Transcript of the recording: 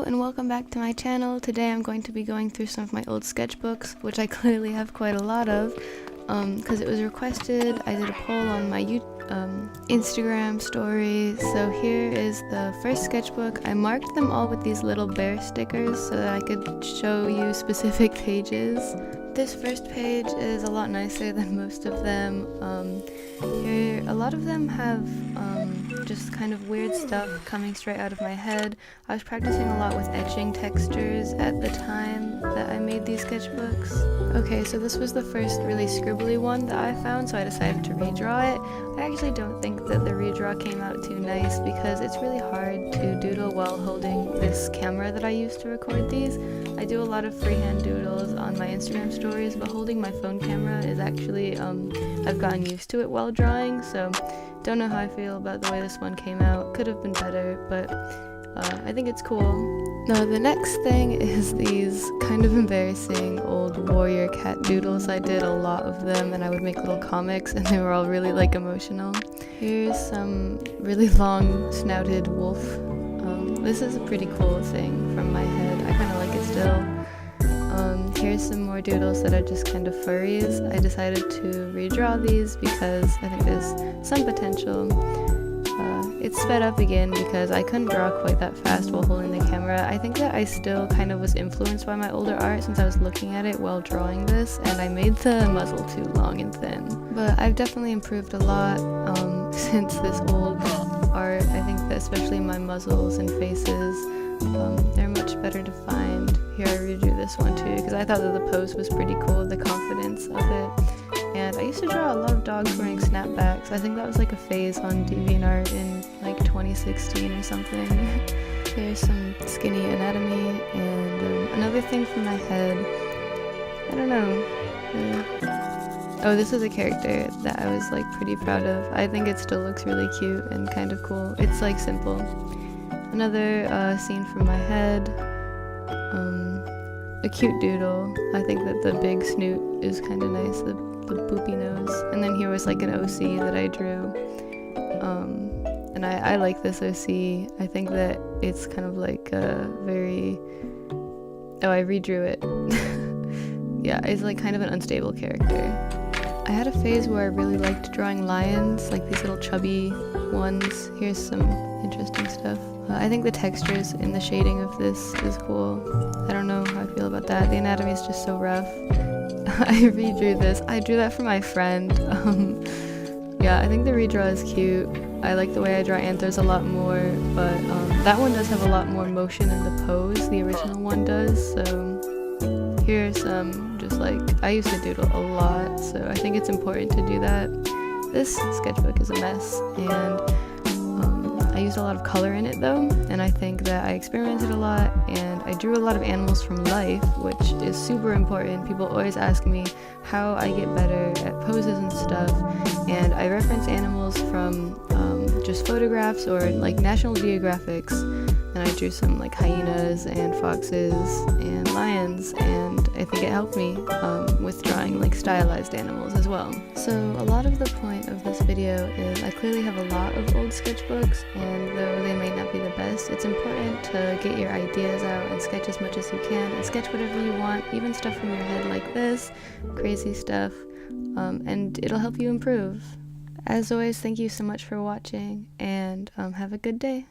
and welcome back to my channel. Today I'm going to be going through some of my old sketchbooks, which I clearly have quite a lot of, because it was requested. I did a poll on my Instagram story. So here is the first sketchbook. I marked them all with these little bear stickers so that I could show you specific pages. This first page is a lot nicer than most of them. Here, a lot of them have just kind of weird stuff coming straight out of my head. I was practicing a lot with etching textures at the time that I made these sketchbooks. Okay, so this was the first really scribbly one that I found, so I decided to redraw it. I actually don't think that the redraw came out too nice because it's really hard to doodle while holding this camera that I use to record these. I do a lot of freehand doodles on my Instagram stories, but holding my phone camera is actually, I've gotten used to it while drawing, so don't know how I feel about the way this one came out. Could have been better, but I think it's cool. Now the next thing is these kind of embarrassing old warrior cat doodles. I did a lot of them and I would make little comics and they were all really like emotional. Here's some really long snouted wolf. This is a pretty cool thing from my head. I kind of like it still. Here's some more doodles that are just kind of furries. I decided to redraw these because I think there's some potential. It's sped up again because I couldn't draw quite that fast while holding the camera. I think that I still kind of was influenced by my older art since I was looking at it while drawing this, and I made the muzzle too long and thin. But I've definitely improved a lot since this old art. I think that especially my muzzles and faces, they're much better defined. Here I redrew this one too because I thought that the pose was pretty cool, the confidence of it. And I used to draw a lot of dogs wearing snapbacks. I think that was like a phase on DeviantArt in like 2016 or something. Here's some skinny anatomy and another thing from my head. I don't know. Oh, this is a character that I was like pretty proud of. I think it still looks really cute and kind of cool. It's like simple. Another scene from my head. A cute doodle. I think that the big snoot is kind of nice. The boopy nose. And then here was like an OC that I drew. And I like this OC. I think that it's kind of like a very... Oh, I redrew it. Yeah, it's like kind of an unstable character. I had a phase where I really liked drawing lions, like these little chubby ones. Here's some interesting stuff. I think the textures in the shading of this is cool. I don't know how I feel about that. The anatomy is just so rough. I redrew this. I drew that for my friend. Yeah, I think the redraw is cute. I like the way I draw anthers a lot more, but that one does have a lot more motion in the pose. The original one does, so here's some just like, I used to doodle a lot, so I think it's important to do that. This sketchbook is a mess, and I used a lot of color in it though, and I think that I experimented a lot, and I drew a lot of animals from life, which is super important. People always ask me how I get better at poses and stuff, and I reference animals from just photographs or like National Geographics, and I drew some like hyenas and foxes and lions, and I think it helped me with drawing like stylized animals as well. So a lot of the point of this video is I clearly have a lot of old sketchbooks, and though they may not be the best, it's important to get your ideas out and sketch as much as you can, and sketch whatever you want, even stuff from your head like this, crazy stuff, and it'll help you improve. As always, thank you so much for watching, and have a good day.